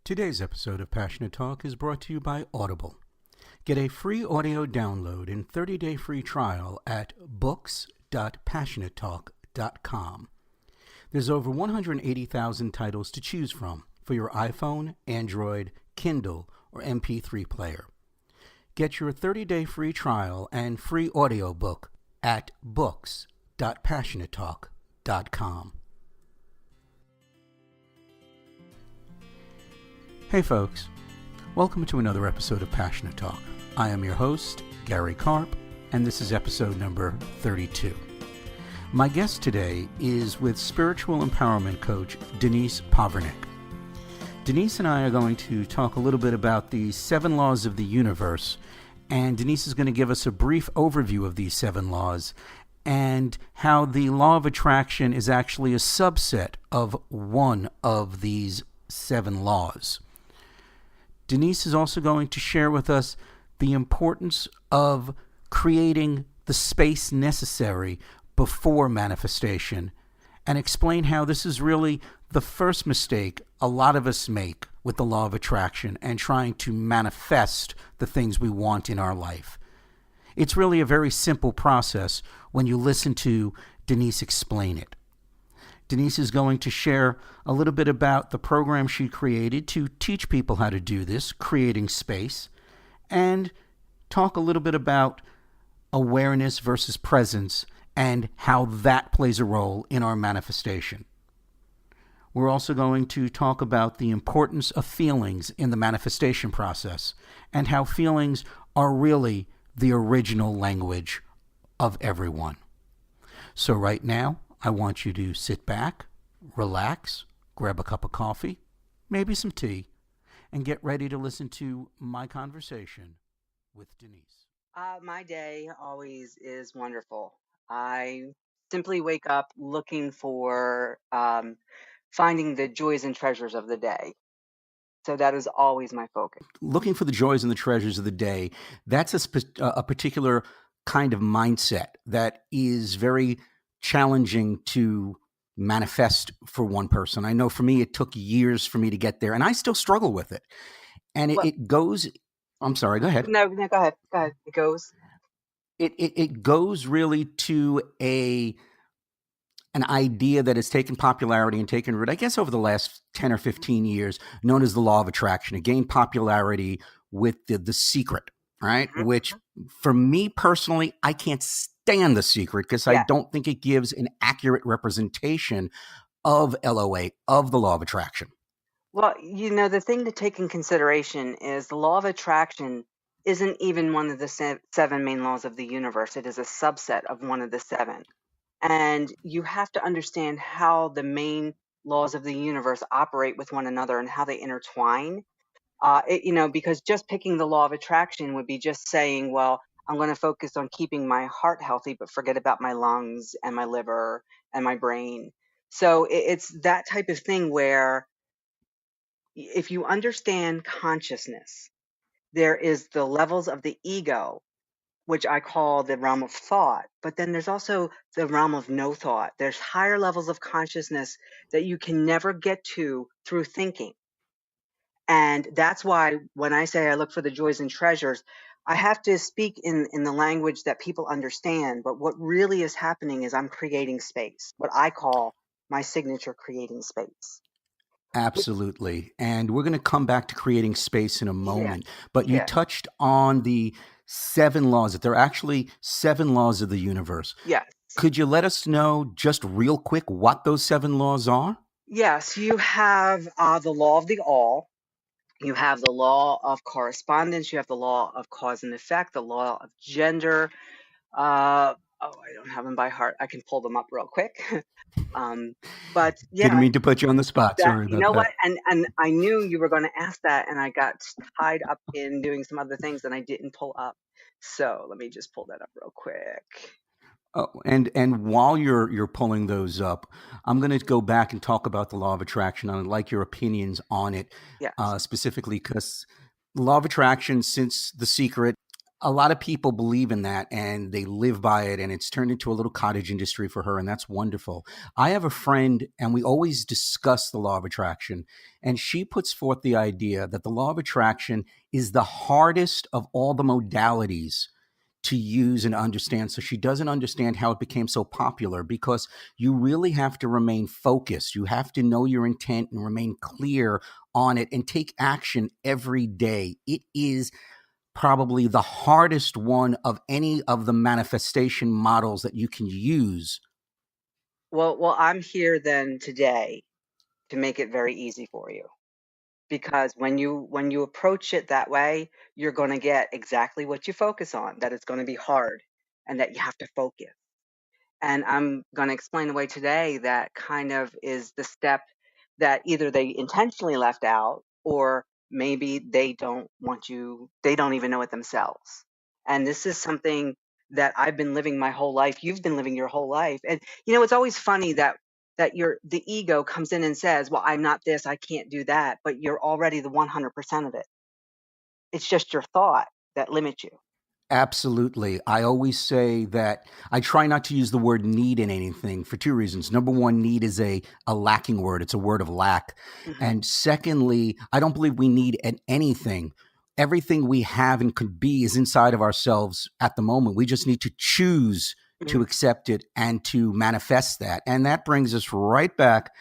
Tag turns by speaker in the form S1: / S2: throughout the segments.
S1: Today's episode of Passionate Talk is brought to you by Audible. Get a free audio download and 30-day free trial at books.passionatetalk.com. There's over 180,000 titles to choose from for your iPhone, Android, Kindle, or MP3 player. Get your 30-day free trial and free audiobook at books.passionatetalk.com. Hey folks, welcome to another episode of Passionate Talk. I am your host, Gary Karp, and this is episode number 32. My guest today is with spiritual empowerment coach Denise Povernick. Denise and I are going to talk a little bit about the 7 laws of the universe, and Denise is going to give us a brief overview of these 7 laws and how the law of attraction is actually a subset of one of these 7 laws. Denise is also going to share with us the importance of creating the space necessary before manifestation and explain how this is really the first mistake a lot of us make with the law of attraction and trying to manifest the things we want in our life. It's really a very simple process when you listen to Denise explain it. Denise is going to share a little bit about the program she created to teach people how to do this, creating space, and talk a little bit about awareness versus presence and how that plays a role in our manifestation. We're also going to talk about the importance of feelings in the manifestation process and how feelings are really the original language of everyone. So right now, I want you to sit back, relax, grab a cup of coffee, maybe some tea, and get ready to listen to my conversation with Denise.
S2: My day always is wonderful. I simply wake up looking for finding the joys and treasures of the day. So that is always my focus.
S1: Looking for the joys and the treasures of the day, that's a particular kind of mindset that is very challenging to manifest for one person. I know for me, it took years for me to get there, and I still struggle with it. And it goes, I'm sorry, go ahead.
S2: No, go ahead. Go ahead. It goes.
S1: It goes really to an idea that has taken popularity and taken root, I guess, over the last 10 or 15 years, known as the law of attraction. It gained popularity with the secret, right? Mm-hmm. Which, for me personally, I can't stand the secret because I don't think it gives an accurate representation of LOA, of the law of attraction.
S2: Well, the thing to take in consideration is the law of attraction isn't even one of the 7 main laws of the universe. It is a subset of one of the 7. And you have to understand how the main laws of the universe operate with one another and how they intertwine. Because just picking the law of attraction would be just saying, well, I'm going to focus on keeping my heart healthy, but forget about my lungs and my liver and my brain. So it's that type of thing where if you understand consciousness, there is the levels of the ego, which I call the realm of thought, but then there's also the realm of no thought. There's higher levels of consciousness that you can never get to through thinking. And that's why when I say I look for the joys and treasures, I have to speak in the language that people understand. But what really is happening is I'm creating space, what I call my signature creating space.
S1: Absolutely. And we're going to come back to creating space in a moment. But you touched on the 7 laws, that there are actually 7 laws of the universe.
S2: Yes.
S1: Could you let us know just real quick what those 7 laws are?
S2: Yes. You have the law of the all. You have the law of correspondence. You have the law of cause and effect, the law of gender. I don't have them by heart. I can pull them up real quick. But yeah.
S1: Didn't mean to put you on the spot. Sorry about that.
S2: You know what? And I knew you were going to ask that, and I got tied up in doing some other things, and I didn't pull up. So let me just pull that up real quick.
S1: Oh, and while you're pulling those up, I'm going to go back and talk about the law of attraction. I'd like your opinions on it, specifically because the law of attraction, since The Secret, A lot of people believe in that and they live by it, and it's turned into a little cottage industry for her, and that's wonderful. I have a friend, and we always discuss the law of attraction, and she puts forth the idea that the law of attraction is the hardest of all the modalities to use and understand. So she doesn't understand how it became so popular, because you really have to remain focused. You have to know your intent and remain clear on it and take action every day. It is probably the hardest one of any of the manifestation models that you can use.
S2: Well, I'm here then today to make it very easy for you, because when you approach it that way, you're going to get exactly what you focus on, that it's going to be hard and that you have to focus. And I'm going to explain the way today that kind of is the step that either they intentionally left out, or maybe they don't even know it themselves. And this is something that I've been living my whole life. You've been living your whole life. And it's always funny that the ego comes in and says, "Well, I'm not this, I can't do that," but you're already the 100% of it. It's just your thought that limits you.
S1: Absolutely. I always say that I try not to use the word need in anything for two reasons. Number one, need is a lacking word, it's a word of lack.
S2: Hmm.
S1: And secondly, I don't believe we need anything. Everything we have and could be is inside of ourselves at the moment. We just need to choose to
S2: Hmm.
S1: accept it and to manifest that. And that brings us right back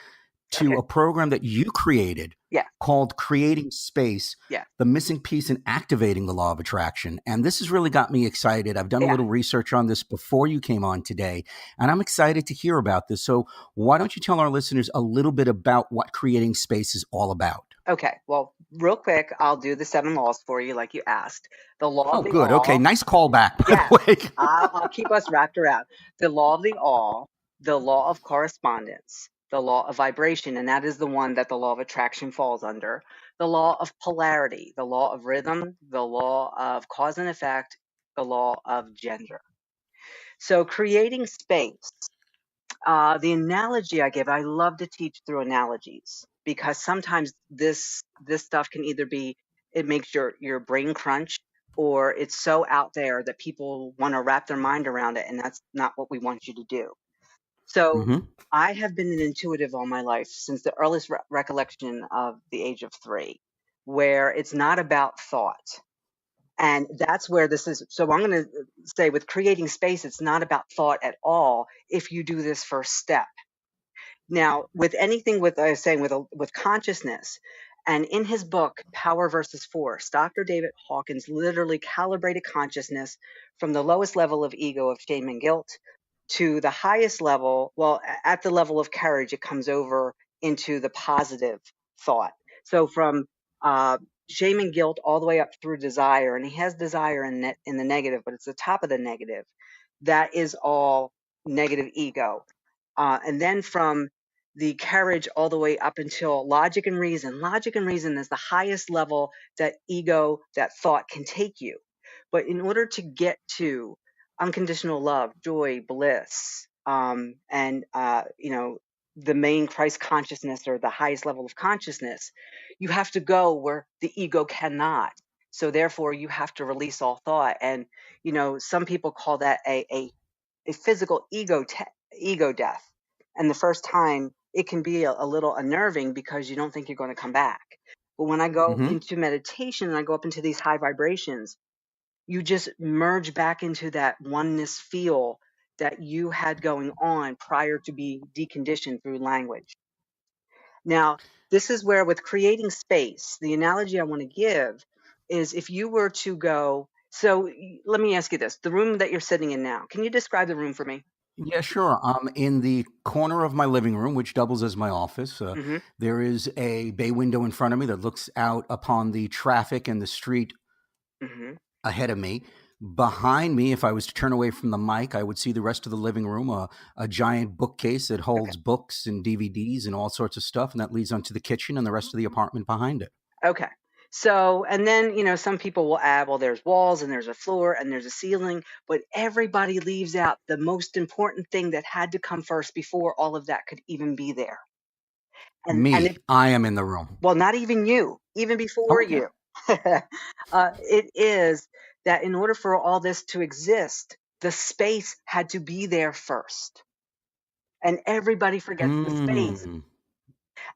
S1: to
S2: Okay.
S1: a program that you created
S2: Yeah.
S1: called Creating Space,
S2: Yeah.
S1: the missing piece in activating the law of attraction. And this has really got me excited. I've done a
S2: Yeah.
S1: little research on this before you came on today, and I'm excited to hear about this. So, why don't you tell our listeners a little bit about what Creating Space is all about?
S2: Okay, well, real quick, I'll do the 7 laws for you like you asked. The law
S1: Oh,
S2: of the
S1: good. Okay.
S2: all.
S1: Nice callback, by
S2: Yeah,
S1: the way.
S2: I'll keep us wrapped around. The law of the all, the law of correspondence, the law of vibration, and that is the one that the law of attraction falls under, the law of polarity, the law of rhythm, the law of cause and effect, the law of gender. So creating space. The analogy I give, I love to teach through analogies, because sometimes this stuff can either be, it makes your brain crunch, or it's so out there that people want to wrap their mind around it, and that's not what we want you to do. So
S1: Hmm.
S2: I have been an intuitive all my life, since the earliest recollection of the age of 3, where it's not about thought. And that's where this is. So I'm going to say, with creating space, it's not about thought at all if you do this first step. Now, with anything, with I was saying, with consciousness, and in his book Power versus Force, Dr. David Hawkins literally calibrated consciousness from the lowest level of ego, of shame and guilt, to the highest level. Well, at the level of courage, it comes over into the positive thought. So from uh, shame and guilt all the way up through desire, and he has desire in the negative, but it's the top of the negative. That is all negative ego. And then from the courage all the way up until logic and reason. Logic and reason is the highest level that ego, that thought can take you. But in order to get to unconditional love, joy, bliss, and the main Christ consciousness, or the highest level of consciousness, you have to go where the ego cannot. So therefore, you have to release all thought. And some people call that a physical ego death. And the first time, it can be a little unnerving, because you don't think you're going to come back. But when I go
S1: Hmm.
S2: into meditation and I go up into these high vibrations, you just merge back into that oneness feel that you had going on prior to be deconditioned through language. Now, this is where, with creating space, the analogy I want to give is, if you were to go. So let me ask you this: the room that you're sitting in now, can you describe the room for me?
S1: Yeah, sure. I'm in the corner of my living room, which doubles as my office.
S2: Hmm.
S1: There is a bay window in front of me that looks out upon the traffic and the street
S2: Hmm.
S1: ahead of me. Behind me, if I was to turn away from the mic, I would see the rest of the living room, a giant bookcase that
S2: Okay.
S1: holds books and DVDs and all sorts of stuff. And that leads onto the kitchen and the rest of the apartment behind it.
S2: Okay. So, and then, some people will add, well, there's walls and there's a floor and there's a ceiling, but everybody leaves out the most important thing that had to come first before all of that could even be there. And
S1: Me,
S2: it,
S1: I am in the room.
S2: well, not even you, even before
S1: Okay.
S2: you. It is that in order for all this to exist, the space had to be there first. And everybody forgets the space.
S1: Mm.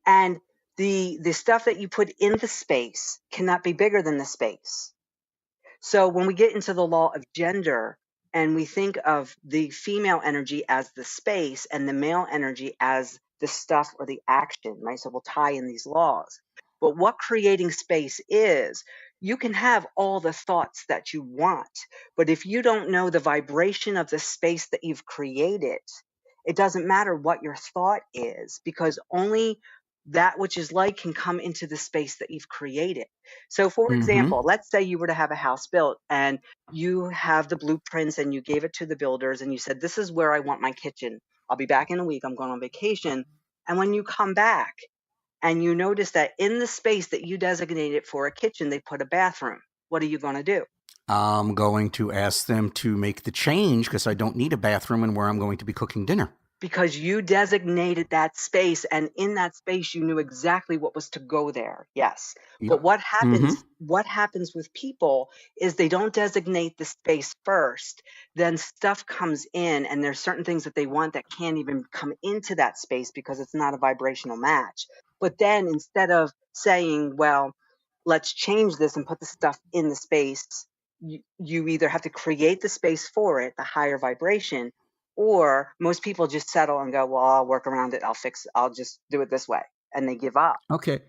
S2: And the stuff that you put in the space cannot be bigger than the space. So when we get into the law of gender and we think of the female energy as the space and the male energy as the stuff or the action, right? So we'll tie in these laws. But what creating space is, you can have all the thoughts that you want, but if you don't know the vibration of the space that you've created, it doesn't matter what your thought is, because only that which is light can come into the space that you've created. So, for
S1: Mm-hmm.
S2: example, let's say you were to have a house built and you have the blueprints and you gave it to the builders and you said, "This is where I want my kitchen. I'll be back in a week. I'm going on vacation." And when you come back and you notice that in the space that you designated for a kitchen, they put a bathroom, what are you going to do?
S1: I'm going to ask them to make the change because I don't need a bathroom and where I'm going to be cooking dinner.
S2: Because you designated that space, and in that space you knew exactly what was to go there. Yes. But
S1: Yep.
S2: what
S1: Mm-hmm.
S2: happens with people is they don't designate the space first, then stuff comes in and there's certain things that they want that can't even come into that space because it's not a vibrational match. But then instead of saying, well, let's change this and put the stuff in the space, you either have to create the space for it, the higher vibration, or most people just settle and go, well, I'll work around it. I'll just do it this way. And they give up.
S1: Okay.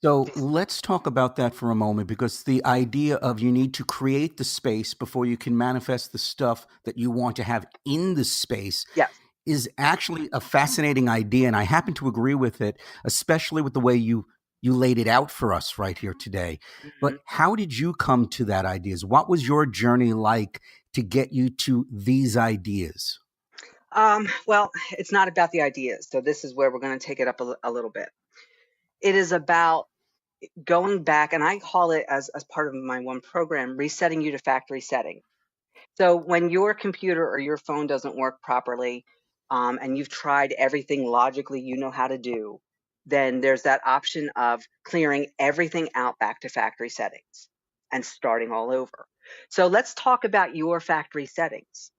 S1: So let's talk about that for a moment because the idea of you need to create the space before you can manifest the stuff that you want to have in the space
S2: Yes.
S1: is actually a fascinating idea. And I happen to agree with it, especially with the way you laid it out for us right here today.
S2: Mhm.
S1: But how did you come to that ideas? What was your journey like to get you to these ideas?
S2: Well, it's not about the ideas. So this is where we're going to take it up a little bit. It is about going back, and I call it as part of my one program, resetting you to factory setting. So when your computer or your phone doesn't work properly, and you've tried everything logically you know how to do, then there's that option of clearing everything out back to factory settings and starting all over. So let's talk about your factory settings.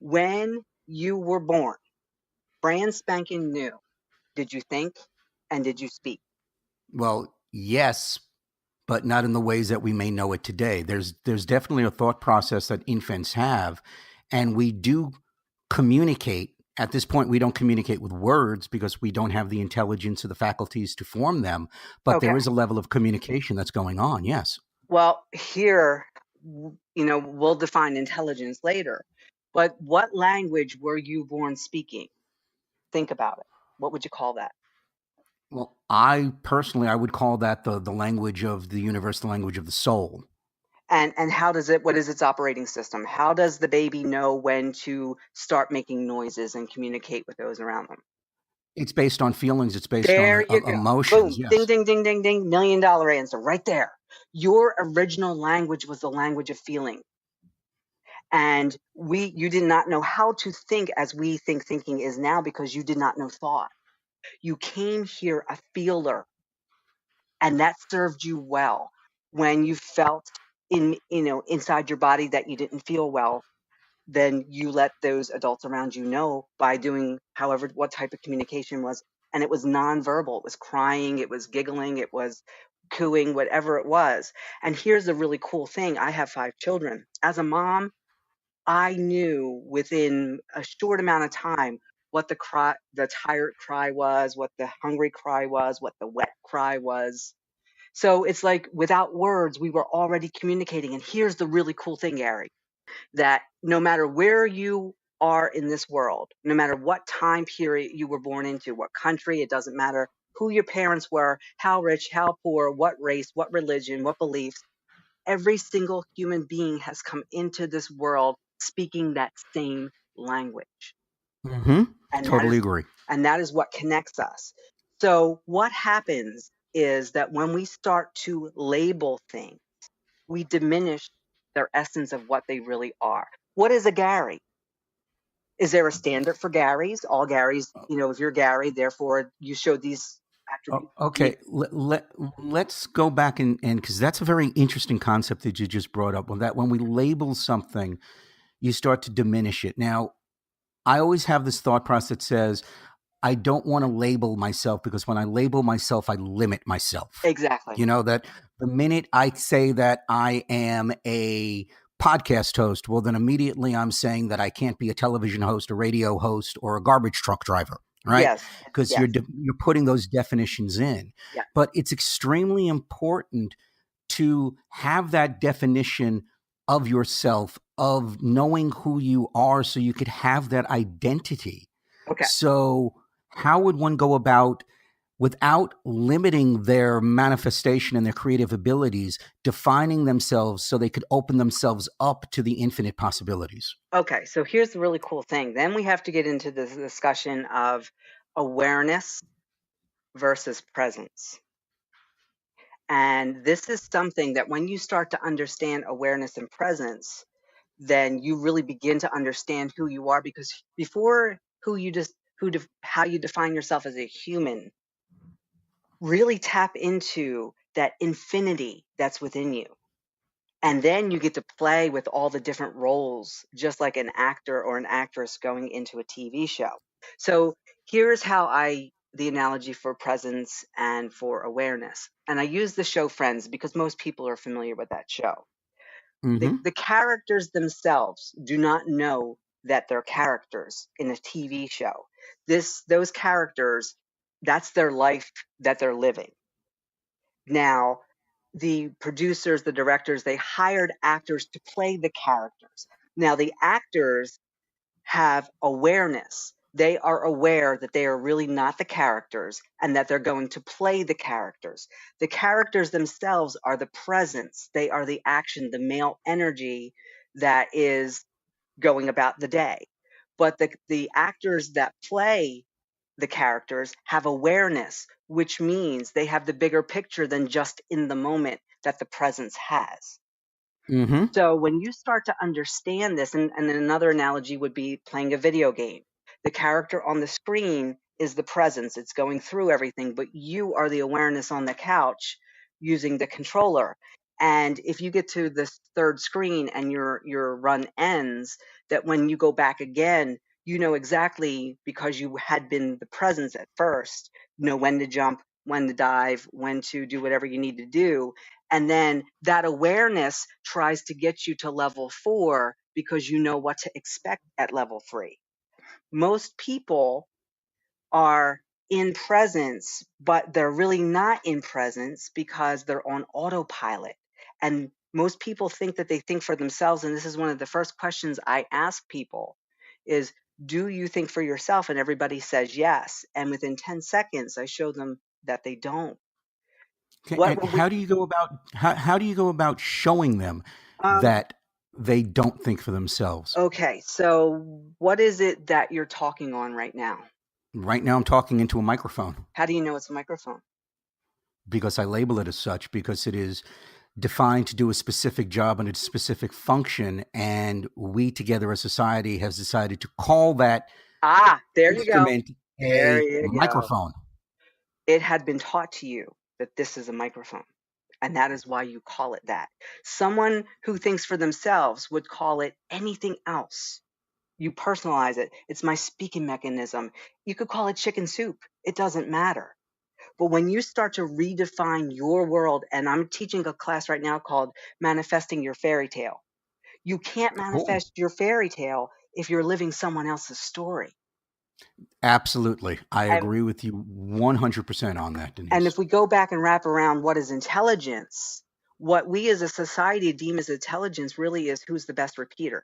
S2: When you were born, brand spanking new, did you think and did you speak?
S1: Well, yes, but not in the ways that we may know it today. There's definitely a thought process that infants have, and we do communicate. At this point, we don't communicate with words because we don't have the intelligence or the faculties to form them. But
S2: Okay.
S1: there is a level of communication that's going on. Yes.
S2: Well, here, we'll define intelligence later. But what language were you born speaking? Think about it. What would you call that?
S1: Well, I personally, I would call that the language of the universe, the language of the soul.
S2: And what is its operating system? How does the baby know when to start making noises and communicate with those around them?
S1: It's based on feelings. It's based on
S2: There you go.
S1: emotions.
S2: Boom. Ding,
S1: Yes.
S2: ding, ding, ding, ding. $1 million answer right there. Your original language was the language of feeling. And you did not know how to think as we think thinking is now because you did not know thought. You came here a feeler, and that served you well. When you felt inside your body that you didn't feel well, then you let those adults around you know by doing however what type of communication was. And it was nonverbal. It was crying, it was giggling, it was cooing, whatever it was. And here's the really cool thing. I have 5 children. As a mom, I knew within a short amount of time what the tired cry was, what the hungry cry was, what the wet cry was. So it's like without words, we were already communicating. And here's the really cool thing, Gary, that no matter where you are in this world, no matter what time period you were born into, what country, it doesn't matter who your parents were, how rich, how poor, what race, what religion, what beliefs, every single human being has come into this world speaking that same language.
S1: Mm-hmm.
S2: And that
S1: Totally
S2: is
S1: agree.
S2: what connects us. So what happens is that when we start to label things, we diminish their essence of what they really are. What is a Gary? Is there a standard for Garys? All Garys, if you're Gary, therefore you show these attribute.
S1: Okay, let's go back and because that's a very interesting concept that you just brought up. When we label something, you start to diminish it. Now, I always have this thought process that says I don't want to label myself because when I label myself, I limit myself.
S2: Exactly.
S1: You know, that the minute I say that I am a podcast host, well, then immediately I'm saying that I can't be a television host, a radio host, or a garbage truck driver, right?
S2: Yes.
S1: Because
S2: Yes.
S1: you're putting those definitions in.
S2: Yeah.
S1: But it's extremely important to have that definition of yourself, of knowing who you are, so you could have that identity.
S2: Okay.
S1: So, how would one go about, without limiting their manifestation and their creative abilities, defining themselves so they could open themselves up to the infinite possibilities?
S2: Okay. So here's the really cool thing. Then we have to get into this discussion of awareness versus presence. And this is something that when you start to understand awareness and presence, then you really begin to understand who you are, because before how you define yourself as a human, really tap into that infinity that's within you. And then you get to play with all the different roles, just like an actor or an actress going into a TV show. So here's the analogy for presence and for awareness. And I use the show Friends because most people are familiar with that show.
S1: Mm-hmm.
S2: The characters themselves do not know that they're characters in a TV show. Those characters, that's their life that they're living. Now, the producers, the directors, they hired actors to play the characters. Now, the actors have awareness. They are aware that they are really not the characters and that they're going to play the characters. The characters themselves are the presence, they are the action, the male energy that is going about the day. But the actors that play the characters have awareness, which means they have the bigger picture than just in the moment that the presence has.
S1: Mm-hmm.
S2: So when you start to understand this, and another analogy would be playing a video game. The character on the screen is the presence. It's going through everything, but you are the awareness on the couch using the controller. And if you get to this third screen and your run ends, that when you go back again, you know exactly, because you had been the presence at first, know when to jump, when to dive, when to do whatever you need to do. And then that awareness tries to get you to level 4 because you know what to expect at level 3. Most people are in presence, but they're really not in presence because they're on autopilot. And most people think that they think for themselves. And this is one of the first questions I ask people is, do you think for yourself? And everybody says yes. And within 10 seconds, I show them that they don't.
S1: Okay,
S2: What
S1: and
S2: will we,
S1: how do you go about showing them
S2: um,
S1: that they don't think for themselves?
S2: Okay, so what is it that you're talking on right now?
S1: Right now, I'm talking into a microphone
S2: How do you know it's a microphone?
S1: because I label it as such, because it is defined to do a specific job and a specific function, and we together as society has decided to call that
S2: Ah, there you go.
S1: instrument
S2: There
S1: a
S2: you go.
S1: microphone.
S2: It had been taught to you that this is a microphone, and that is why you call it that. Someone who thinks for themselves would call it anything else. You personalize it. It's my speaking mechanism. You could call it chicken soup. It doesn't matter. But when you start to redefine your world, and I'm teaching a class right now called Manifesting Your Fairy Tale. You can't
S1: Cool.
S2: manifest your fairy tale if you're living someone else's story.
S1: Absolutely. I
S2: And
S1: agree with you 100% on that,
S2: and
S1: Denise.
S2: if we go back and wrap around what is intelligence, what we as a society deem as intelligence really is who's the best repeater.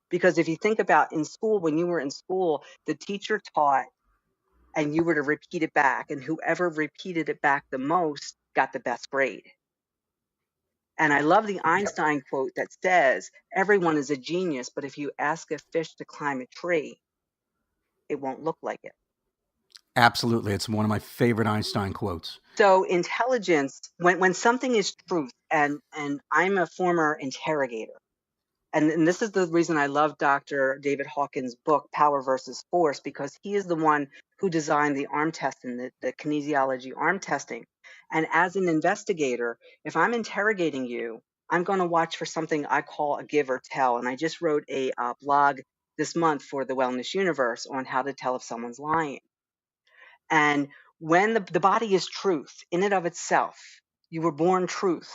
S2: Because if you think about in school, when you were in school, the teacher taught and you were to repeat it back, and whoever repeated it back the most got the best grade. And I love the
S1: Yep.
S2: Einstein quote that says, everyone is a genius, but if you ask a fish to climb a tree, it won't look like it.
S1: Absolutely. It's one of my favorite Einstein quotes.
S2: So intelligence, when something is truth, and I'm a former interrogator, And this is the reason I love Dr. David Hawkins' book, Power versus Force, because he is the one who designed the arm testing, the kinesiology arm testing. And as an investigator, if I'm interrogating you, I'm going to watch for something I call a give or tell. And I just wrote a blog this month for the Wellness Universe on how to tell if someone's lying. And when the body is truth in and of itself, you were born truth.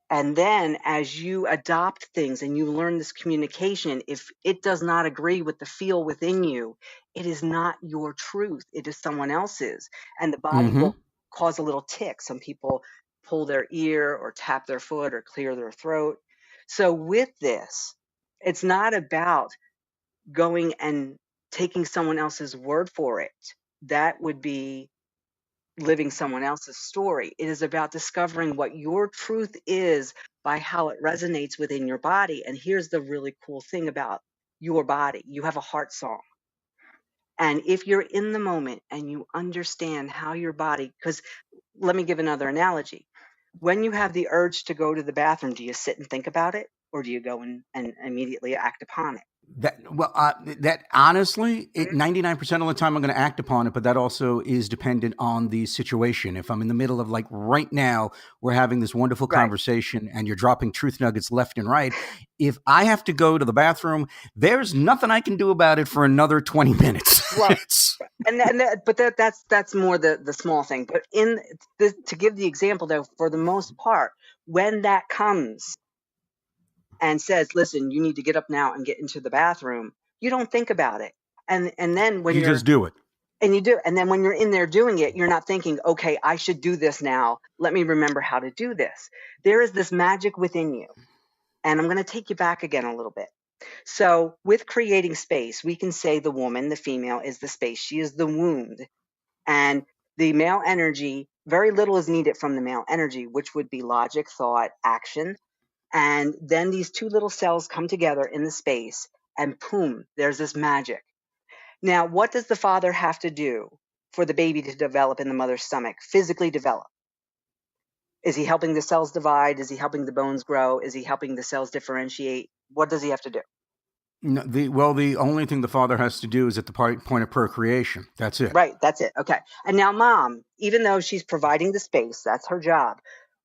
S2: And then as you adopt things and you learn this communication, if it does not agree with the feel within you, it is not your truth. It is someone else's. And the body
S1: Mm-hmm.
S2: will cause a little tick. Some people pull their ear or tap their foot or clear their throat. So with this, it's not about going and taking someone else's word for it. That would be living someone else's story. It is about discovering what your truth is by how it resonates within your body. And here's the really cool thing about your body. You have a heart song. And if you're in the moment and you understand how your body, because let me give another analogy. When you have the urge to go to the bathroom, do you sit and think about it or do you go and immediately act upon it?
S1: That honestly, 99% of the time I'm going to act upon it, but that also is dependent on the situation. If I'm in the middle of, like right now, we're having this wonderful
S2: Right.
S1: conversation and you're dropping truth nuggets left and right. If I have to go to the bathroom, there's nothing I can do about it for another 20 minutes.
S2: Well, that's more the small thing. But to give the example though, for the most part, when that comes and says, "Listen, you need to get up now and get into the bathroom," you don't think about it. And then when
S1: You
S2: you're
S1: just do it.
S2: and you do, and then when you're in there doing it, you're not thinking, "Okay, I should do this now. Let me remember how to do this." There is this magic within you, and I'm going to take you back again a little bit. So, with creating space, we can say the woman, the female, is the space. She is the wound. And the male energy, very little is needed from the male energy, which would be logic, thought, action. And then these two little cells come together in the space, and boom, there's this magic. Now, what does the father have to do for the baby to develop in the mother's stomach, physically develop? Is he helping the cells divide? Is he helping the bones grow? Is he helping the cells differentiate? What does he have to do?
S1: No, the only thing the father has to do is at the point of procreation. That's it.
S2: Right, that's it. Okay. And now mom, even though she's providing the space, that's her job.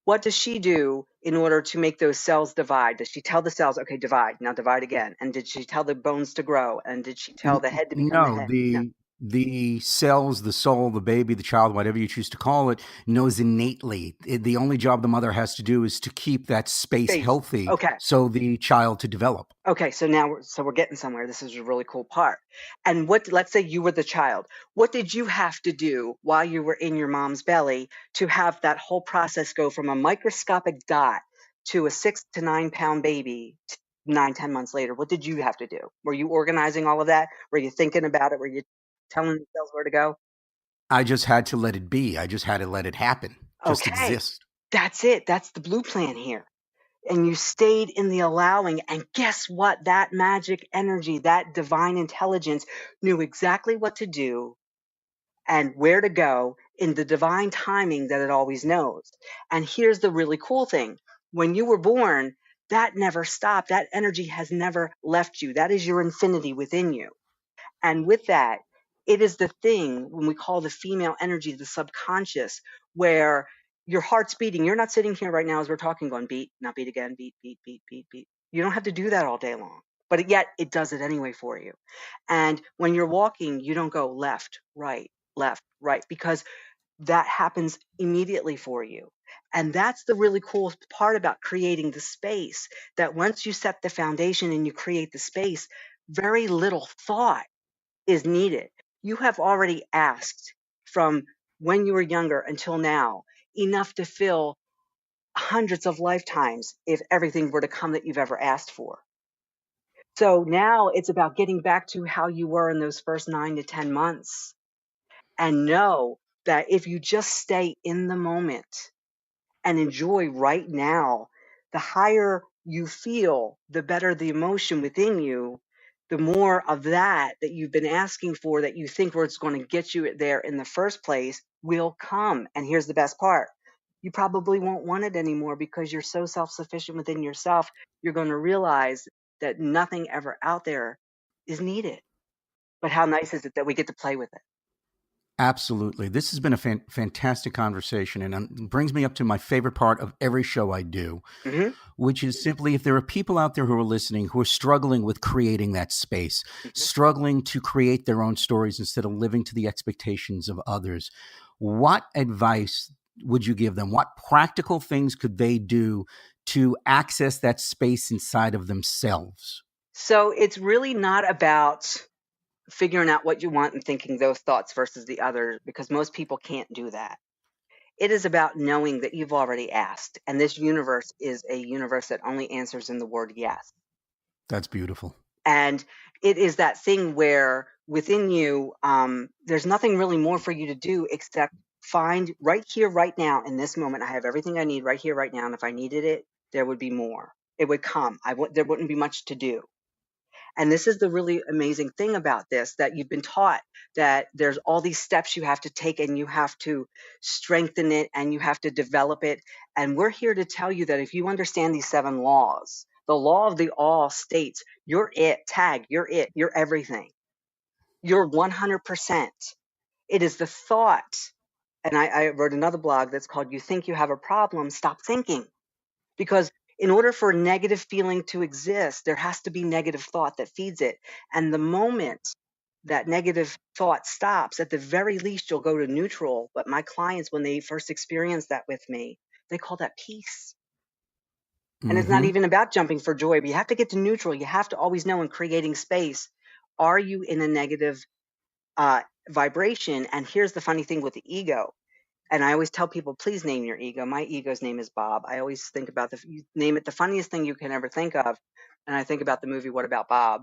S2: What does she do in order to make those cells divide? Does she tell the cells, okay, divide, now divide again? And did she tell the bones to grow? And did she tell the head to become the
S1: No,
S2: head? No.
S1: the cells, the soul, the baby, the child, whatever you choose to call it, knows innately. The only job the mother has to do is to keep that space
S2: Space.
S1: healthy,
S2: Okay.
S1: so the child to develop.
S2: Okay, so now we're getting somewhere. This is a really cool part. And let's say you were the child. What did you have to do while you were in your mom's belly to have that whole process go from a microscopic dot to a 6 to 9 pound baby 9, 10 months later? What did you have to do? Were you organizing all of that? Were you thinking about it? Were you telling the cells where to go?
S1: I just had to let it be. I just had to let it happen. Just
S2: Okay,
S1: exist.
S2: that's it. That's the blue plan here. And you stayed in the allowing. And guess what? That magic energy, that divine intelligence knew exactly what to do and where to go in the divine timing that it always knows. And here's the really cool thing. When you were born, that never stopped. That energy has never left you. That is your infinity within you. And with that, it is the thing when we call the female energy the subconscious, where your heart's beating. You're not sitting here right now as we're talking going beat, now beat again, beat, beat, beat, beat, beat. You don't have to do that all day long, but yet it does it anyway for you. And when you're walking, you don't go left, right, because that happens immediately for you. And that's the really cool part about creating the space, that once you set the foundation and you create the space, very little thought is needed. You have already asked from when you were younger until now enough to fill hundreds of lifetimes if everything were to come that you've ever asked for. So now it's about getting back to how you were in those first 9 to 10 months and know that if you just stay in the moment and enjoy right now, the higher you feel, the better the emotion within you, the more of that you've been asking for, that you think where it's going to get you there in the first place, will come. And here's the best part. you probably won't want it anymore because you're so self-sufficient within yourself. You're going to realize that nothing ever out there is needed. But how nice is it that we get to play with it?
S1: Absolutely. This has been a fantastic conversation, and brings me up to my favorite part of every show I do,
S2: Hmm.
S1: which is simply if there are people out there who are listening who are struggling with creating that space,
S2: Hmm.
S1: struggling to create their own stories instead of living to the expectations of others, what advice would you give them? What practical things could they do to access that space inside of themselves?
S2: So it's really not about figuring out what you want and thinking those thoughts versus the other, because most people can't do that. It is about knowing that you've already asked, and this universe is a universe that only answers in the word yes.
S1: That's beautiful.
S2: And it is that thing where within you, there's nothing really more for you to do except find right here, right now, in this moment. I have everything I need right here, right now. And if I needed it, there would be more. It would come. There wouldn't be much to do. And this is the really amazing thing about this, that you've been taught that there's all these steps you have to take and you have to strengthen it and you have to develop it. And we're here to tell you that if you understand these 7 laws, the law of the all states, you're it, tag, you're everything. You're 100%. It is the thought. And I wrote another blog that's called You Think You Have a Problem, Stop Thinking. Because in order for a negative feeling to exist, there has to be negative thought that feeds it. And the moment that negative thought stops, at the very least, you'll go to neutral. But my clients, when they first experience that with me, they call that peace. And it's not
S1: Mm-hmm.
S2: even about jumping for joy, but you have to get to neutral. You have to always know in creating space, are you in a negative uh, vibration? And here's the funny thing with the ego. And I always tell people, please name your ego. My ego's name is Bob. I always think about you name it the funniest thing you can ever think of. And I think about the movie What About Bob?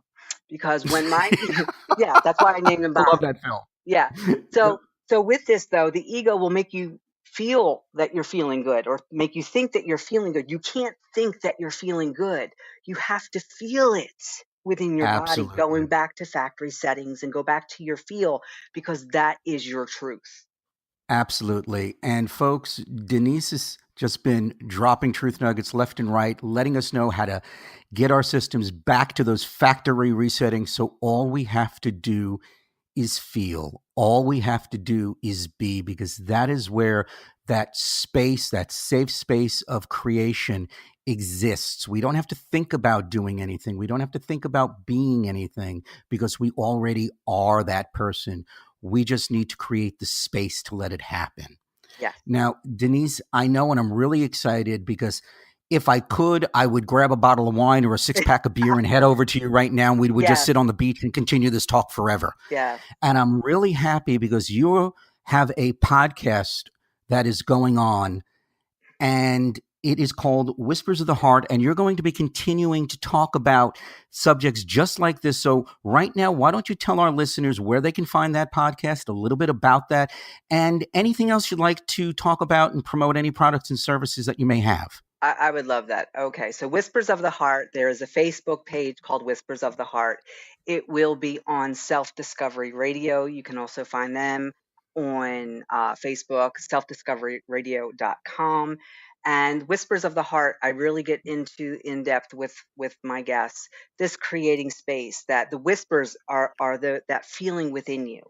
S2: Because when my, yeah, that's why I named him
S1: I
S2: Bob.
S1: love that film.
S2: Yeah.
S1: Yep.
S2: So with this though, the ego will make you feel that you're feeling good or make you think that you're feeling good. You can't think that you're feeling good. You have to feel it within your body, going
S1: Absolutely.
S2: back to factory settings and go back to your feel, because that is your truth.
S1: Absolutely. And folks, Denise has just been dropping truth nuggets left and right, letting us know how to get our systems back to those factory resettings. So all we have to do is feel. All we have to do is be, because that is where that space, that safe space of creation exists. We don't have to think about doing anything. We don't have to think about being anything because we already are that person. We just need to create the space to let it happen.
S2: Yes.
S1: Now, Denise, I know, and I'm really excited because if I could, I would grab a bottle of wine or a 6 pack of beer and head over to you right now. And we would just
S2: Yes.
S1: sit on the beach and continue this talk forever.
S2: Yes.
S1: And I'm really happy because you have a podcast that is going on, and it is called Whispers of the Heart. And you're going to be continuing to talk about subjects just like this. So, right now, why don't you tell our listeners where they can find that podcast, a little bit about that, and anything else you'd like to talk about and promote any products and services that you may have?
S2: I would love that. Okay, so Whispers of the Heart, there is a Facebook page called Whispers of the Heart. It will be on Self Discovery Radio. You can also find them on Facebook, selfdiscoveryradio.com. And Whispers of the Heart, I really get into in depth with my guests. This creating space, that the whispers are that feeling within you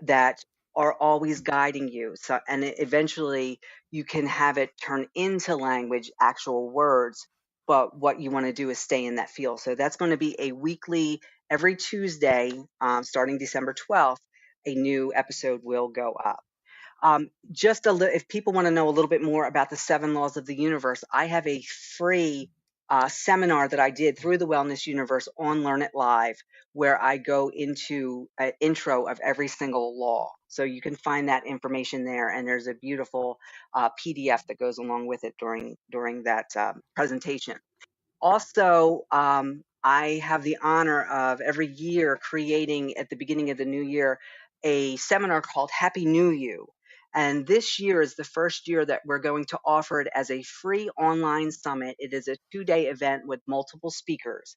S2: that are always guiding you. So, and eventually you can have it turn into language, actual words. But what you want to do is stay in that field. So that's going to be a weekly, every Tuesday, starting December 12th, a new episode will go up. Just if people want to know a little bit more about the 7 laws of the universe, I have a free seminar that I did through the Wellness Universe on Learn It Live, where I go into an intro of every single law. So you can find that information there, and there's a beautiful PDF that goes along with it during that presentation. Also, I have the honor of every year creating at the beginning of the new year a seminar called Happy New You. And this year is the first year that we're going to offer it as a free online summit. It is a 2-day event with multiple speakers.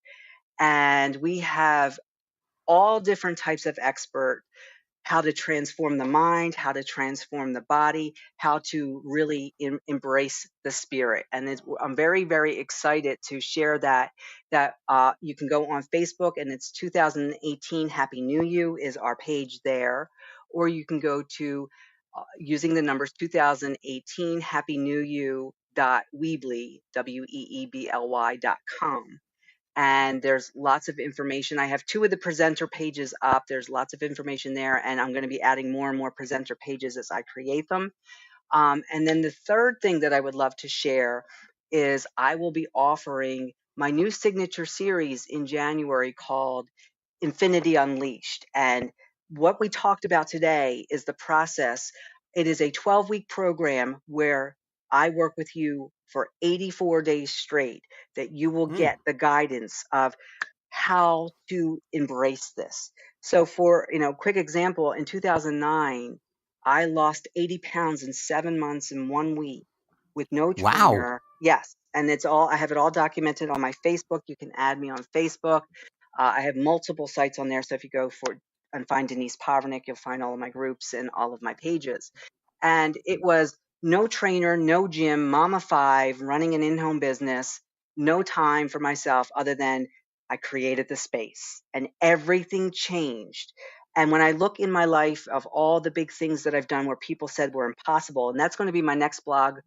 S2: And we have all different types of experts how to transform the mind, how to transform the body, how to really embrace the spirit. And I'm very, very excited to share that you can go on Facebook, and it's 2018 Happy New You is our page there, or you can go to using the numbers 2018 Happy New You .weebly, weebly.com, and there's lots of information. I have 2 of the presenter pages up. There's lots of information there, and I'm going to be adding more and more presenter pages as I create them. And then the third thing that I would love to share is I will be offering my new signature series in January called Infinity Unleashed. And what we talked about today is the process. It is a 12-week program where I work with you for 84 days straight, that you will get the guidance of how to embrace this. So for, quick example, in 2009, I lost 80 pounds in 7 months in 1 week with no
S1: Wow.
S2: trainer. Yes. And I have it all documented on my Facebook. You can add me on Facebook. I have multiple sites on there. So if you go and find Denise Povernick, you'll find all of my groups and all of my pages. And it was no trainer, no gym, mama 5, running an in-home business, no time for myself other than I created the space, and everything changed. And when I look in my life of all the big things that I've done where people said were impossible, and that's going to be my next blog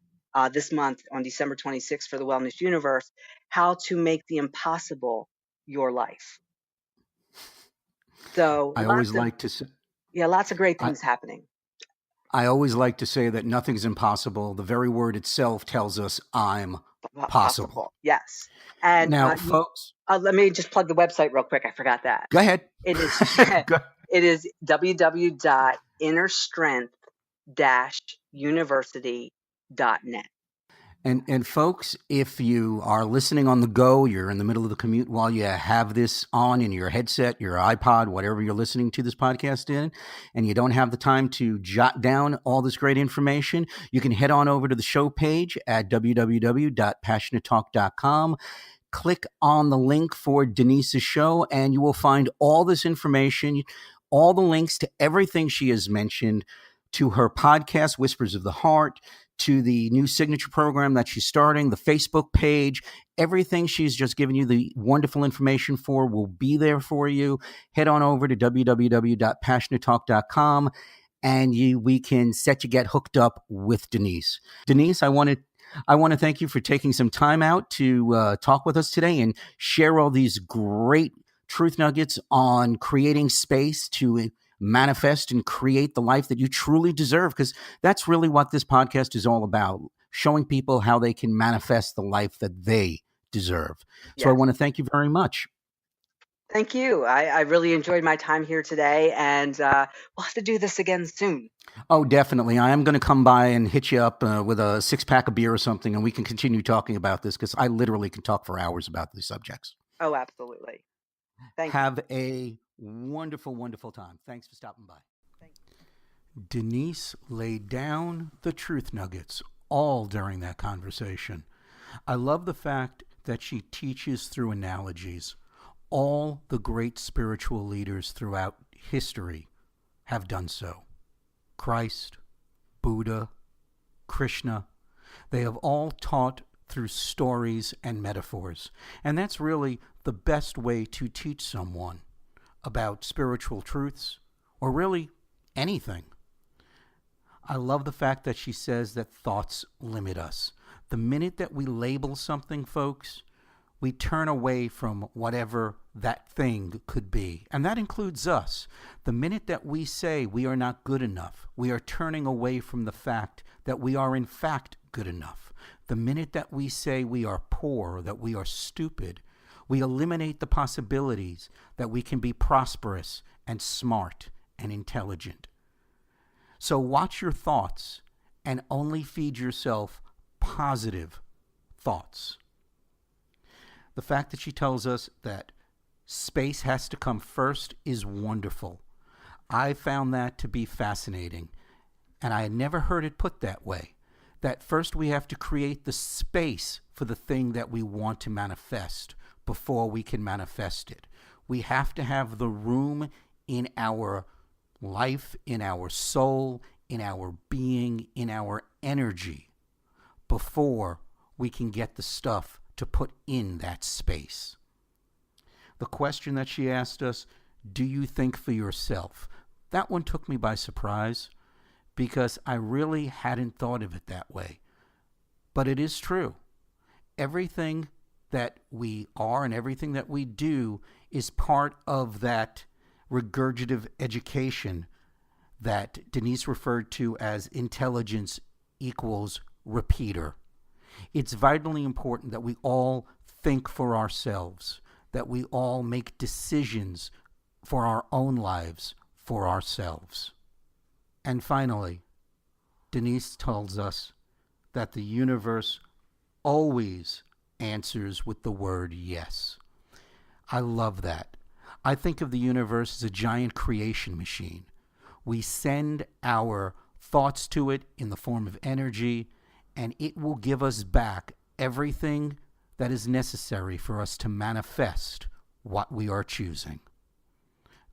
S2: this month on December 26th for the Wellness Universe, how to make the impossible your life. So
S1: I always like to say,
S2: lots of great
S1: I,
S2: things happening.
S1: I always like to say that nothing's impossible. The very word itself tells us I'm possible.
S2: Yes. And
S1: Now, folks,
S2: let me just plug the website real quick. I forgot that.
S1: go ahead.
S2: It is it is www.innerstrength-university.net.
S1: And folks, if you are listening on the go, you're in the middle of the commute while you have this on in your headset, your iPod, whatever you're listening to this podcast in, and you don't have the time to jot down all this great information, you can head on over to the show page at www.passionatetalk.com. Click on the link for Denise's show, and you will find all this information, all the links to everything she has mentioned, to her podcast, Whispers of the Heart, to the new signature program that she's starting, the Facebook page. Everything she's just given you the wonderful information for will be there for you. Head on over to www.passionatetalk.com, and we can set you get hooked up with Denise. Denise, I want to thank you for taking some time out to talk with us today and share all these great truth nuggets on creating space to manifest and create the life that you truly deserve, because that's really what this podcast is all about, showing people how they can manifest the life that they deserve. So I want to thank you very much.
S2: Thank you. I really enjoyed my time here today, and we'll have to do this again soon.
S1: Oh, definitely. I am going to come by and hit you up with a 6-pack of beer or something, and we can continue talking about this, because I literally can talk for hours about these subjects.
S2: Oh, absolutely.
S1: Have a wonderful, wonderful time. Thanks for stopping by. Denise laid down the truth nuggets all during that conversation. I love the fact that she teaches through analogies. All the great spiritual leaders throughout history have done so. Christ, Buddha, Krishna, they have all taught through stories and metaphors. And that's really the best way to teach someone about spiritual truths, or really anything. I love the fact that she says that thoughts limit us. The minute that we label something, folks, we turn away from whatever that thing could be. And that includes us. The minute that we say we are not good enough, we are turning away from the fact that we are in fact good enough. The minute that we say we are poor, that we are stupid, we eliminate the possibilities that we can be prosperous and smart and intelligent. So watch your thoughts and only feed yourself positive thoughts. The fact that she tells us that space has to come first is wonderful. I found that to be fascinating, and I had never heard it put that way. That first we have to create the space for the thing that we want to manifest before we can manifest it. We have to have the room in our life in our soul, in our being, in our energy, before we can get the stuff to put in that space. The question that she asked us, do you think for yourself? That one took me by surprise because I really hadn't thought of it that way. But it is true. Everything that we are and everything that we do is part of that regurgitative education that Denise referred to as intelligence equals repeater. It's vitally important that we all think for ourselves, that we all make decisions for our own lives, for ourselves. And finally, Denise tells us that the universe always answers with the word yes. I love that. I think of the universe as a giant creation machine. We send our thoughts to it in the form of energy, and it will give us back everything that is necessary for us to manifest what we are choosing.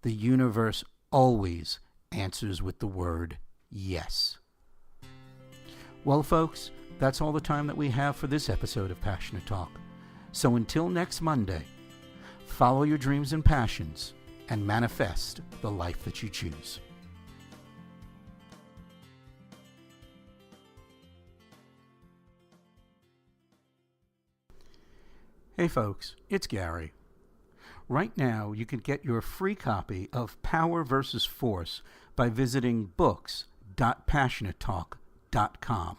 S1: The universe always answers with the word yes. Well, folks, that's all the time that we have for this episode of Passionate Talk. So until next Monday, follow your dreams and passions and manifest the life that you choose. Hey folks, it's Gary. Right now, you can get your free copy of Power versus Force by visiting books.passionatetalk.com.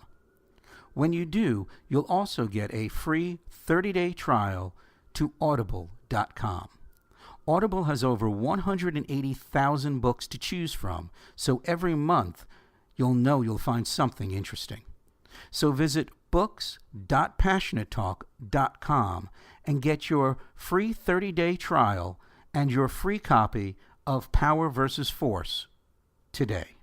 S1: When you do, you'll also get a free 30-day trial to audible.com. Audible has over 180,000 books to choose from, so every month you'll know you'll find something interesting. So visit books.passionatetalk.com and get your free 30-day trial and your free copy of Power versus Force today.